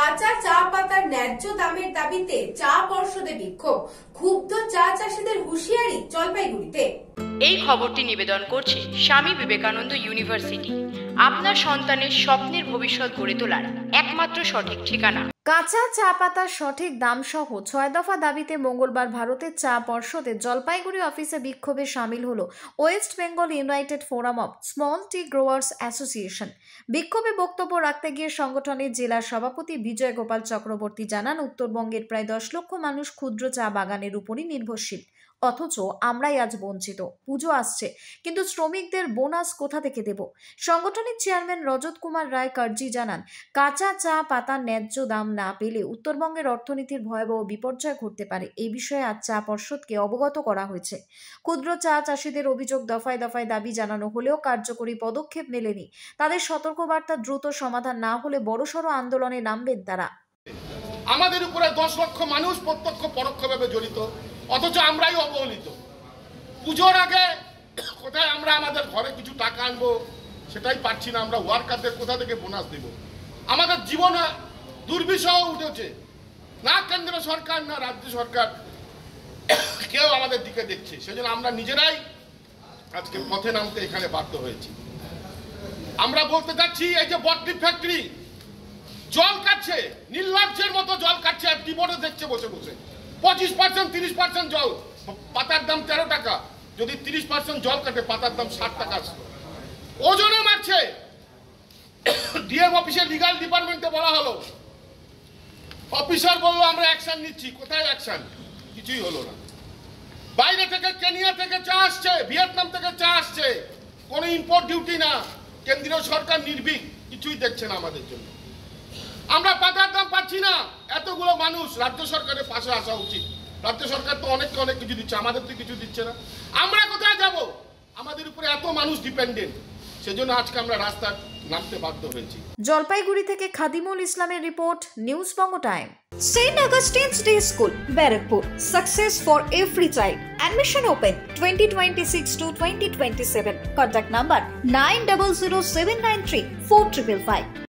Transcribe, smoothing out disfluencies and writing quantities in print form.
কাঁচা চা পাতার ন্যায্য দামের দাবিতে চা পর্ষদে বিক্ষোভ, ক্ষুব্ধ চা চাষিদের হুঁশিয়ারি জলপাইগুড়িতে। এই খবরটি নিবেদন করছে স্বামী বিবেকানন্দ ইউনিভার্সিটি, আপনার সন্তানের স্বপ্নের ভবিষ্যৎ গড়ে তোলার একমাত্র সঠিক ঠিকানা। কাঁচা চা পাতার সঠিক দাম সহ 6 দফা দাবিতে মঙ্গলবার ভারতের চা পর্ষদের জলপাইগুড়ি অফিসে বিক্ষোভে সামিল হলো West Bengal United forum of small tea growers association. বিক্ষোভে বক্তব্য রাখতে গিয়ে সংগঠনের জেলা সভাপতি বিজয় গোপাল চক্রবর্তী জানান, উত্তরবঙ্গের প্রায় 10 লক্ষ মানুষ ক্ষুদ্র চা বাগানের উপরই নির্ভরশীল, অথচ আমরাই আজ বঞ্চিত। পুজো আসছে, কিন্তু শ্রমিকদের বোনাস কোথা থেকে দেব? সংগঠনের চেয়ারম্যান রজত কুমার রায় কার্জি জানান, কাঁচা চা পাতার ন্যায্য দাম না পেলে উত্তরবঙ্গের অর্থনীতির ভয়াবহ বিপর্যয় ঘটতে পারে। এই বিষয়ে আজ চা পর্ষদকে অবগত করা হয়েছে। ক্ষুদ্র চা চাষিদের অভিযোগ, দফায় দফায় দাবি জানানো হলেও কার্যকরী পদক্ষেপ মেলেনি। তাদের সতর্কবার্তা, দ্রুত সমাধান না হলে বড়সড় আন্দোলনে নামবেন তারা। আমাদের উপরে 10 লক্ষ মানুষ প্রত্যক্ষ পরোক্ষভাবে জড়িত, অথচ আমরাই অবহেলিত। পুজোর আগে কোথায় আমরা আমাদের ঘরে কিছু টাকা আনবো সেটাই পাচ্ছি না। আমরা ওয়ার্কারদের কোথা থেকে বোনাস দেব? আমাদের জীবনে দুর্বিষহ উঠেছে। না কেন্দ্র সরকার না রাজ্য সরকার কেউ আমাদের দিকে দেখছে। সেজন্য আমরা নিজেরাই আজকে পথে নামতে এখানে বাধ্য হয়েছি। আমরা বলতে চাচ্ছি, এই যে বটলি ফ্যাক্টরি জল কাটছে, নির্লজ্জের মতো জল কাটছে, আর টিপটে দেখছে বসে বসে। 25% 30% জল, পাতার দাম 13 টাকা। যদি 30% জল কাটে, পাতার দাম 60 টাকা। ওজনে মারছে। ডিএম অফিসে লিগাল ডিপার্টমেন্টে বলা হলো, অফিসার বললো আমরা অ্যাকশন নিচ্ছি। কোথায় অ্যাকশন? কিছুই হলো না। বাইরে থেকে, কেনিয়া থেকে চা আসছে, ভিয়েতনাম থেকে চা আসছে, কোনো ইম্পোর্ট ডিউটি না। কেন্দ্রীয় সরকার নির্ভীক, কিছুই দেখছে না আমাদের জন্য। আমরা পাতার দাম পাচ্ছি না। এতগুলো মানুষ, রাজ্য সরকারের পাশে আসা উচিত। রাজ্য সরকার তো অনেক কিছু দিচ্ছে, আমাদের তো কিছু দিচ্ছে না। আমরা কোথায় যাব? আমাদের উপরে এত মানুষ ডিপেন্ডেন্ট। সেজন্য আজকে আমরা রাস্তা নামতে বাধ্য হয়েছি। জলপাইগুড়ি থেকে খাদিমুল ইসলামের report, news Banga time. St. Augustine's Day School, Barakpur. Success for every child. Admission open 2026 to 2027. Contact number 900793 4555.